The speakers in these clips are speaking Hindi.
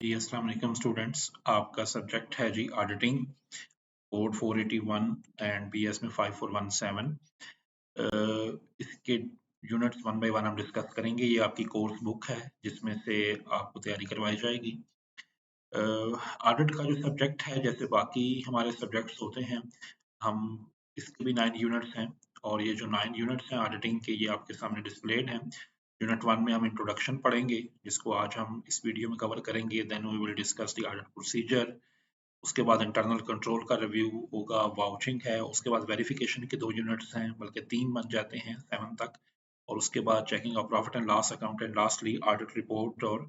जी अस्सलाम वालेकुम स्टूडेंट्स। आपका सब्जेक्ट है जी ऑडिटिंग, कोड 481 एंड बीएस में 5417। इसके यूनिट्स वन बाय वन हम डिस्कस करेंगे। ये आपकी कोर्स बुक है जिसमें से आपको तैयारी करवाई जाएगी। ऑडिट का जो सब्जेक्ट है, जैसे बाकी हमारे सब्जेक्ट्स होते हैं, हम इसके भी 9 यूनिट्स हैं और ये जो 9 यूनिट्स हैं ऑडिटिंग के, ये आपके सामने डिस्प्लेड हैं। यूनिट 1 में हम इंट्रोडक्शन पढ़ेंगे, जिसको आज हम इस वीडियो में कवर करेंगे। Then we will discuss the audit procedure. उसके बाद इंटरनल कंट्रोल का रिव्यू होगा, वाउचिंग है। उसके बाद वेरिफिकेशन के 2 यूनिट्स हैं, बल्कि 3 बन जाते हैं 7 तक। और उसके बाद checking of profit and loss account and lastly audit report और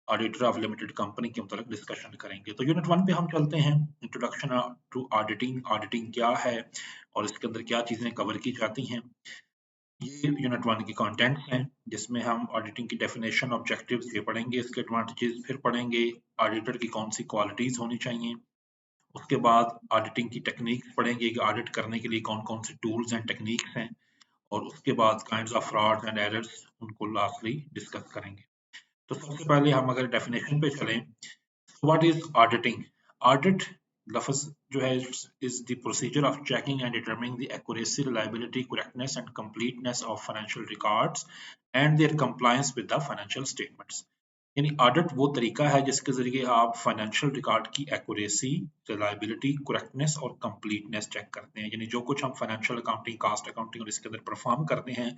ऑडिटर ऑफ लिमिटेड कंपनी के मतलब डिस्कशन करेंगे। तो यूनिट 1 पे हम चलते हैं, इंट्रोडक्शन टू ऑडिटिंग। ऑडिटिंग क्या है और इसके अंदर क्या चीजें कवर की जाती हैं। ये यूनिट 1 की कंटेंट्स हैं, जिसमें हम ऑडिटिंग की डेफिनेशन, ऑब्जेक्टिव्स ये पढ़ेंगे, इसके एडवांटेजेस फिर पढ़ेंगे, ऑडिटर की कौन सी क्वालिटीज होनी चाहिए। उसके बाद ऑडिटिंग की टेक्निक्स पढ़ेंगे कि ऑडिट करने के लिए कौन कौन से टूल्स एंड टेक्निक्स हैं। और उसके बाद kinds of frauds and errors, उनको लास्टली डिस्कस करेंगे। तो सबसे पहले हम अगर डेफिनेशन पे चलें, व्हाट इज ऑडिटिंग। ऑडिट लफ्ज जो है is the procedure of checking and determining the accuracy, reliability, correctness and completeness of financial records and their compliance with the financial statements। यानी ऑडिट वो तरीका है जिसके जरिए आप फाइनेंशियल रिकॉर्ड की एक्यूरेसी, रिलायबिलिटी, करेक्टनेस और कंप्लीटनेस चेक करते हैं। यानी जो कुछ हम फाइनेंशियल अकाउंटिंग, कास्ट अकाउंटिंग और इसके अंदर परफॉर्म करते हैं,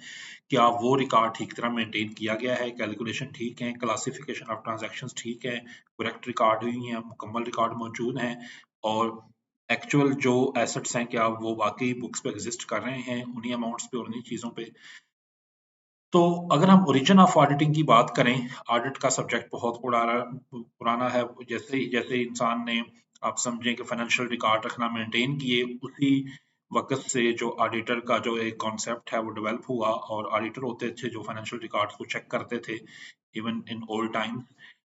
क्या वो रिकॉर्ड ठीक तरह मेंटेन किया गया है, कैलकुलेशन ठीक है, क्लासिफिकेशन ऑफ ट्रांजैक्शंस ठीक है, करेक्ट रिकॉर्ड हुई हैं, मुकम्मल रिकॉर्ड मौजूद हैं, और एक्चुअल जो एसेट्स हैं क्या वो वाकई बुक्स पे एग्जिस्ट कर रहे हैं, उन्हीं अमाउंट्स पे और उन्हीं चीज़ों पे। तो अगर हम ओरिजिन ऑफ ऑडिटिंग की बात करें, ऑडिट का सब्जेक्ट बहुत पुराना है। जैसे जैसे इंसान ने, आप समझें कि फाइनेंशियल रिकॉर्ड रखना मेंटेन किए, उसी वक्त से जो ऑडिटर का जो एक कॉन्सेप्ट है वो डेवलप हुआ। और ऑडिटर होते थे जो फाइनेंशियल रिकॉर्ड्स को चेक करते थे, even in old times.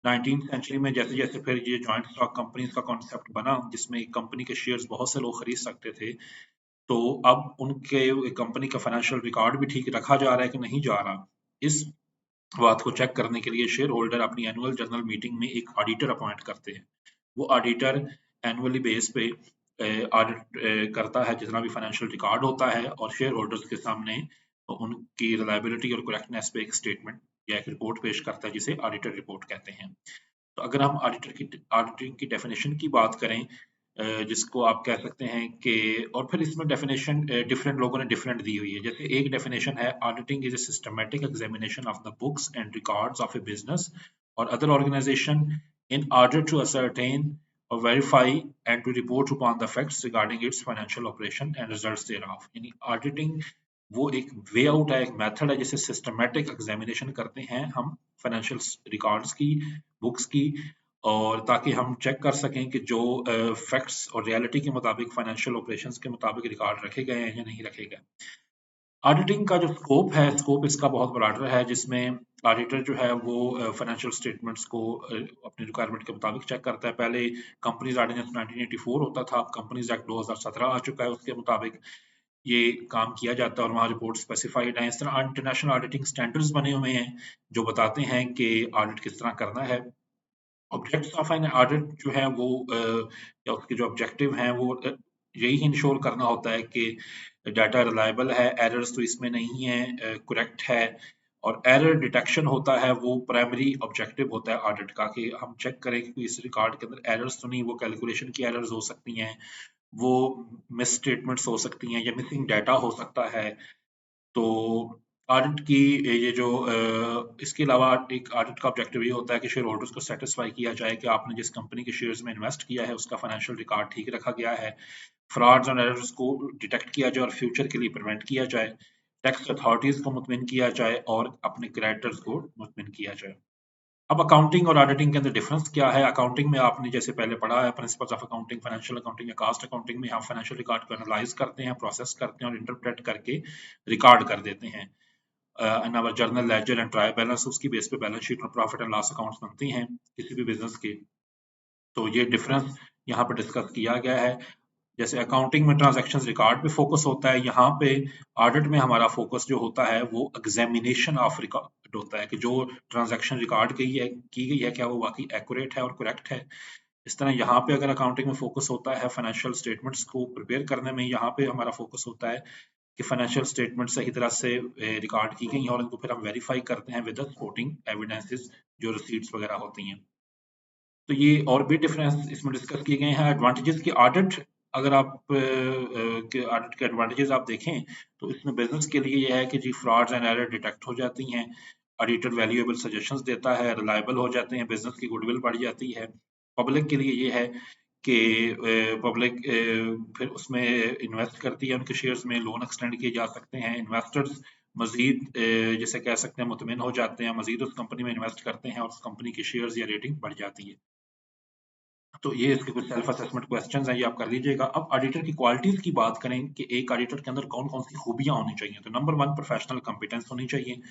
19th century में जैसे जैसे फिर ये जॉइंट स्टॉक कंपनीज का कॉन्सेप्ट बना, जिसमें एक कंपनी के शेयर्स बहुत से लोग खरीद सकते थे, तो अब उनके कंपनी का फाइनेंशियल रिकॉर्ड भी ठीक रखा जा रहा है कि नहीं जा रहा, इस बात को चेक करने के लिए शेयर होल्डर अपनी एनुअल जनरल मीटिंग में एक ऑडिटर अपॉइंट करते हैं। वो ऑडिटर एनुअली बेस पे ऑडिट करता है जितना भी फाइनेंशियल रिकॉर्ड होता है, और शेयर होल्डर्स के सामने उनकी रिलायबिलिटी और करेक्टनेस पे एक स्टेटमेंट या एक रिपोर्ट पेश करता है, जिसे ऑडिटर रिपोर्ट कहते हैं। तो अगर हम ऑडिटिंग की डेफिनेशन की बात करें, जिसको आप कह सकते हैं कि, और फिर इसमें डेफिनेशन डिफरेंट लोगों ने डिफरेंट दी हुई है। जैसे एक डेफिनेशन है, auditing is a systematic examination of the books and records of a business or other organisation in order to ascertain or verify and to report upon the facts regarding its financial operation and results thereof। यानी ऑडिटिंग वो एक वे आउट है, एक मेथड है, जिसे सिस्टमैटिक एग्जामिनेशन करते हैं हम फाइनेंशियल रिकॉर्ड्स की, बुक्स की, और ताकि हम चेक कर सकें कि जो फैक्ट्स और रियलिटी के मुताबिक, फाइनेंशियल ऑपरेशंस के मुताबिक रिकॉर्ड रखे गए हैं या नहीं रखे गए। ऑडिटिंग का जो स्कोप है, स्कोप इसका बहुत ब्रॉडर है, जिसमें ऑडिटर जो है वो फाइनेंशियल स्टेटमेंट्स को अपनी रिक्वायरमेंट के मुताबिक चेक करता है। पहले कंपनीज ऑर्डिनेंस 1984 होता था, अब कंपनीज एक्ट 2017 आ चुका है, उसके मुताबिक ये काम किया जाता है और वहाँ रिपोर्ट स्पेसिफाइड है। इस तरह इंटरनेशनल ऑडिटिंग स्टैंडर्ड्स बने हुए हैं जो बताते हैं कि ऑडिट किस तरह करना है। ऑब्जेक्ट्स ऑफ एन ऑडिट जो है वो या उसके जो ऑब्जेक्टिव हैं वो यही इंश्योर करना होता है कि डाटा रिलायबल है, एरर्स तो इसमें नहीं है, करेक्ट है। और एरर डिटेक्शन होता है, वो प्राइमरी ऑब्जेक्टिव होता है ऑडिट का, कि हम चेक करें कि इस रिकॉर्ड के अंदर एरर्स तो नहीं, वो कैलकुलेशन की एरर्स हो सकती हैं, वो मिस स्टेटमेंट्स हो सकती हैं, या मिसिंग डाटा हो सकता है। तो ऑडिट की ये जो इसके अलावा एक ऑडिट का ऑब्जेक्टिव ये होता है कि शेयर होल्डर्स को सेटिस्फाई किया जाए कि आपने जिस कंपनी के शेयर्स में इन्वेस्ट किया है उसका फाइनेंशियल रिकॉर्ड ठीक रखा गया है, फ्रॉड्स और एरर्स को डिटेक्ट किया जाए और फ्यूचर के लिए प्रिवेंट किया जाए, टैक्स अथॉरिटीज को मुतमिन किया जाए और अपने क्रेडिटर्स को मुतमिन किया जाए। अब अकाउंटिंग और ऑडिटिंग के अंदर डिफरेंस क्या है। अकाउंटिंग में आपने जैसे पहले पढ़ा है, principles of accounting, financial accounting या कास्ट अकाउंटिंग में हम फाइनेंशियल रिकॉर्ड को एनालाइज करते हैं, प्रोसेस करते हैं और इंटरप्रेट करके रिकॉर्ड कर देते हैं। And our journal ledger and trial balance, उसकी बेस पे बैलेंस शीट और प्रॉफिट एंड लॉस अकाउंट्स बनती हैं किसी भी बिजनेस के। तो ये डिफरेंस यहाँ पर डिस्कस किया गया है। जैसे अकाउंटिंग में ट्रांजैक्शंस रिकॉर्ड पे फोकस होता है, यहाँ पे ऑडिट में हमारा फोकस जो होता है वो एग्जामिनेशन ऑफ रिकॉर्ड होता है कि जो ट्रांजैक्शन रिकॉर्ड की गई है क्या वो वाकई एक्यूरेट है और करेक्ट है। इस तरह यहाँ पे अगर अकाउंटिंग में फोकस होता है फाइनेंशियल स्टेटमेंट्स को प्रिपेयर करने में, यहाँ पे हमारा फोकस होता है कि फाइनेंशियल स्टेटमेंट सही तरह से रिकॉर्ड की गई हैं और इनको फिर हम वेरीफाई करते हैं विद सपोर्टिंग एविडेंसेस जो रिसीट्स वगैरह होती हैं। तो ये और भी डिफरेंस इसमें डिस्कस किए गए हैं। एडवांटेजेस की ऑडिट, अगर आप के ऑडिट के एडवांटेजेस आप देखें तो इसमें बिजनेस के लिए ये है कि जी फ्रॉड्स एंड एरर डिटेक्ट हो जाती हैं, ऑडिटर वैल्यूएबल सजेशंस देता है, रिलायबल हो जाते हैं, बिजनेस की गुडविल बढ़ जाती है। पब्लिक के लिए ये है कि पब्लिक फिर उसमें इन्वेस्ट करती है, उनके शेयर्स में लोन एक्सटेंड किए जा सकते हैं, इन्वेस्टर्स मजीद जैसे कह सकते हैं मुतमिन हो जाते हैं, मजीद उस कंपनी में इन्वेस्ट करते हैं और उस कंपनी की शेयर्स या रेटिंग बढ़ जाती है। तो ये इसके कुछ सेल्फ असेसमेंट क्वेश्चंस हैं, ये आप कर लीजिएगा। अब ऑडिटर की क्वालिटीज की बात करें कि एक ऑडिटर के अंदर कौन कौन सी खूबियां होनी चाहिए, तो नंबर 1 प्रोफेशनल कॉम्पिटेंस होनी चाहिए।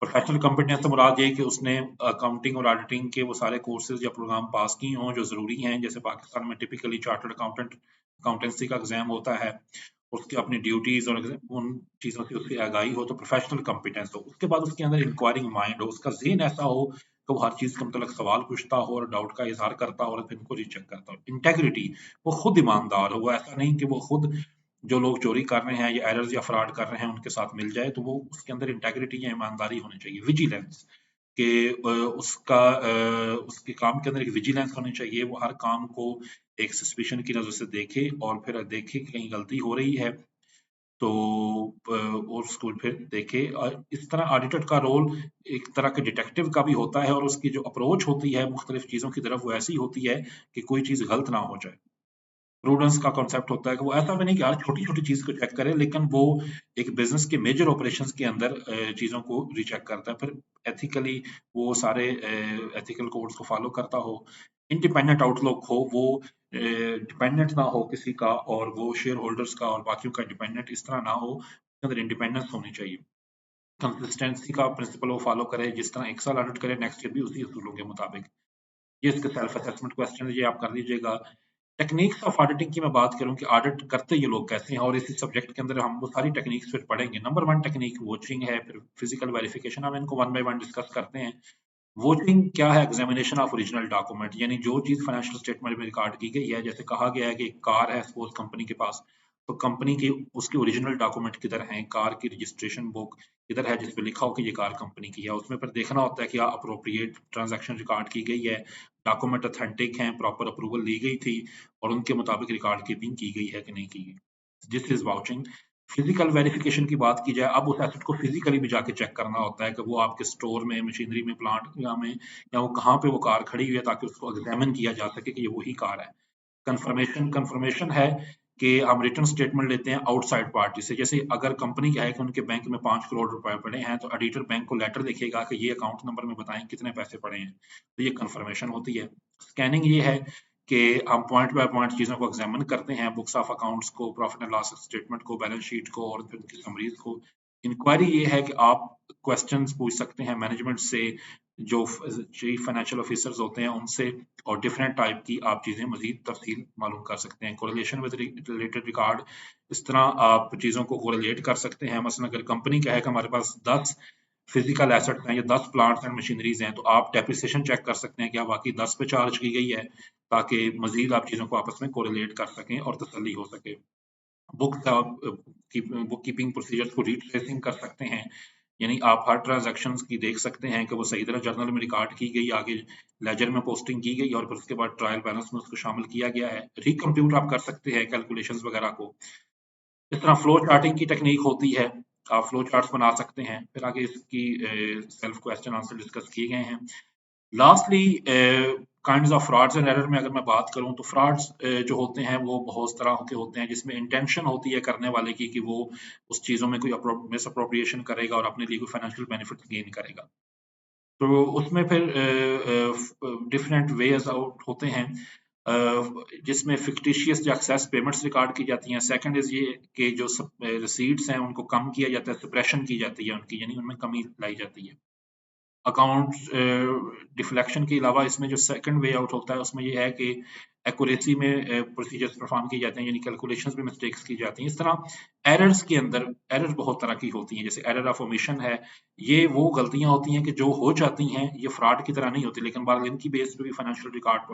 प्रोफेशनल कॉम्पिटेंस से मुराद ये कि उसने अकाउंटिंग और ऑडिटिंग के वो सारे कोर्सेज या प्रोग्राम पास किए हों जो जरूरी हैं। जैसे पाकिस्तान में टिपिकली चार्टर्ड अकाउंटेंसी का एग्जाम होता है, उसकी अपनी ड्यूटीज और उन चीजों से उसकी आगाही हो, तो प्रोफेशनल कॉम्पिटेंस हो। उसके बाद उसके अंदर इंक्वायरिंग माइंड हो, उसका ज़हन ऐसा हो कि वो हर चीज का मतलब सवाल पूछता हो और डाउट का इजहार करता हो और फिर उनको रीचेक करता हो। इंटेग्रिटी, वो खुद ईमानदार हो, वो ऐसा नहीं कि वो खुद जो लोग चोरी कर रहे हैं या एरर्स या फ्रॉड कर रहे हैं उनके साथ मिल जाए, तो वो उसके अंदर इंटेग्रिटी या ईमानदारी होनी चाहिए। विजिलेंस कि उसके काम के अंदर एक विजिलेंस होनी चाहिए, वो हर काम को एक सस्पिशन की नजर से देखे और फिर देखे कि कहीं गलती हो रही है तो और उसको फिर देखे। और इस तरह ऑडिटर का रोल एक तरह के डिटेक्टिव का भी होता है और उसकी जो अप्रोच होती है मुख्तलिफ चीजों की तरफ वो ऐसी होती है कि कोई चीज गलत ना हो जाए। प्रूडेंस का कॉन्सेप्ट होता है कि वो ऐसा भी नहीं कि हर छोटी-छोटी चीज़ को चेक करे, लेकिन वो एक बिज़नेस के मेजर ऑपरेशंस के अंदर चीज़ों को रीचेक करता है। फिर एथिकली वो सारे एथिकल कोड्स को फॉलो करता हो, इंडिपेंडेंट आउटलुक हो, वो डिपेंडेंट ना हो किसी का और वो शेयर होल्डर्स का और बाकियों का डिपेंडेंट इस तरह ना हो, उसके अंदर इंडिपेंडेंस होनी चाहिए। कंसिस्टेंसी का प्रिंसिपल वो फॉलो करे, जिस तरह एक साल ऑडिट करे नेक्स्ट ईयर भी उसी उसूलों के मुताबिक। ये इसके सेल्फ असेसमेंट क्वेश्चन है, ये आप कर लीजिएगा। टेक्निक्स ऑफ ऑडिटिंग की मैं बात करूं कि ऑडिट करते ये लोग कैसे हैं और इसी सब्जेक्ट के अंदर हम वो सारी टेक्निक्स फिर पढ़ेंगे। नंबर 1 टेक्निक वॉचिंग है, फिर फिजिकल वेरिफिकेशन, हम इनको वन बाय वन डिस्कस करते हैं। वोटिंग क्या है? एग्जामिनेशन ऑफ ओरिजिनल डॉक्यूमेंट, यानी जो चीज फाइनेंशियल स्टेटमेंट में रिकॉर्ड की गई है। जैसे कहा गया है कि एक कार है सपोज कंपनी के पास, तो कंपनी की उसके ओरिजिनल डॉक्यूमेंट किधर हैं, कार की रजिस्ट्रेशन बुक किधर है जिसपे लिखा हो कि ये कार कंपनी की है। उसमें फिर देखना होता है कि अप्रोप्रिएट ट्रांजैक्शन रिकॉर्ड की गई है, डॉक्यूमेंट ऑथेंटिक हैं, प्रॉपर अप्रूवल ली गई थी और उनके मुताबिक रिकॉर्ड कीपिंग की गई है कि नहीं की गई। This is vouching. Physical verification की बात की जाए, अब उस एसेट को फिजिकली भी जाके चेक करना होता है कि वो आपके स्टोर में, मशीनरी में, प्लांट में या वो कहाँ पे वो कार खड़ी हुई है, ताकि उसको एग्जामिन किया जा सके कि ये वही कार है। कंफर्मेशन कंफर्मेशन है कि हम रिटर्न स्टेटमेंट लेते हैं आउटसाइड पार्टी से। जैसे अगर कंपनी क्या है कि उनके बैंक में 5 करोड़ रुपए पड़े हैं, तो ऑडिटर बैंक को लेटर लिखेगा कि ये अकाउंट नंबर में बताएं कितने पैसे पड़े हैं, तो ये कंफर्मेशन होती है। स्कैनिंग ये है कि हम पॉइंट बाय पॉइंट चीजों को एग्जामिन करते हैं, बुक्स ऑफ अकाउंट्स को, प्रॉफिट एंड लॉस स्टेटमेंट को, बैलेंस शीट को और फिर उनकी समरीज को। इंक्वायरी ये है कि आप क्वेश्चंस पूछ सकते हैं मैनेजमेंट से, जो चीफ फाइनेंशियल ऑफिसर्स होते हैं उनसे, और डिफरेंट टाइप की आप चीजें मजीद तफसील मालूम कर सकते हैं। कोरिलेशन विद रिलेटेड रिकॉर्ड, इस तरह आप चीजों को कोरिलेट कर सकते हैं। मसलन अगर कंपनी का है कि हमारे पास 10 फिजिकल एसेट्स हैं या 10 प्लांट्स एंड मशीनरीज हैं, तो आप डेप्रिसिएशन चेक कर सकते हैं कि बाकी 10 पे चार्ज की गई है, ताकि मजीद आप चीजों को आपस में कोरिलेट कर सकें और तसल्ली हो सके। बुक का बुक कीपिंग प्रोसीजर्स को रिट्रेसिंग कर सकते हैं, यानी आप हर ट्रांजैक्शन की देख सकते हैं कि वो सही तरह जर्नल में रिकॉर्ड की गई, आगे लेजर में पोस्टिंग की गई और फिर उसके बाद ट्रायल बैलेंस में उसको शामिल किया गया है। रिकम्प्यूट आप कर सकते हैं कैलकुलेशंस वगैरह को। इस तरह फ्लो चार्टिंग की टेक्निक होती है, आप फ्लो चार्ट्स बना सकते हैं। फिर आगे इसकी सेल्फ क्वेश्चन आंसर डिस्कस किए गए हैं। Lastly kinds of frauds and error में अगर मैं बात करूं तो फ्रॉड्स जो होते हैं वो बहुत तरह के होते हैं, जिसमें इंटेंशन होती है करने वाले की कि वो उस चीजों में कोई मिस अप्रोप्रिएशन करेगा और अपने लिए कोई फाइनेंशियल बेनिफिट गेन करेगा। तो उसमें फिर डिफरेंट वेज आउट होते हैं, जिसमें फिक्टिशियस जो एक्सेस पेमेंट्स रिकॉर्ड की जाती हैं। सेकंड इज ये कि जो रिसीट्स हैं उनको कम किया जाता है, सप्रेशन की जाती है उनकी, यानी उनमें कमी लाई जाती है। अकाउंट डिफ्लेक्शन के अलावा इसमें जो सेकंड वे आउट होता है उसमें ये है कि एक्यूरेसी में प्रोसीजर्स परफॉर्म किए जाते हैं, यानी कैलकुलेशंस में मिस्टेक्स की जाती हैं। इस तरह एरर्स के अंदर एरर बहुत तरह की होती हैं, जैसे एरर ऑफ ओमिशन है, ये वो गलतियां होती हैं कि जो हो जाती हैं, ये फ्रॉड की तरह नहीं होती, लेकिन बाद इनकी बेस पे भी फाइनेंशियल रिकॉर्ड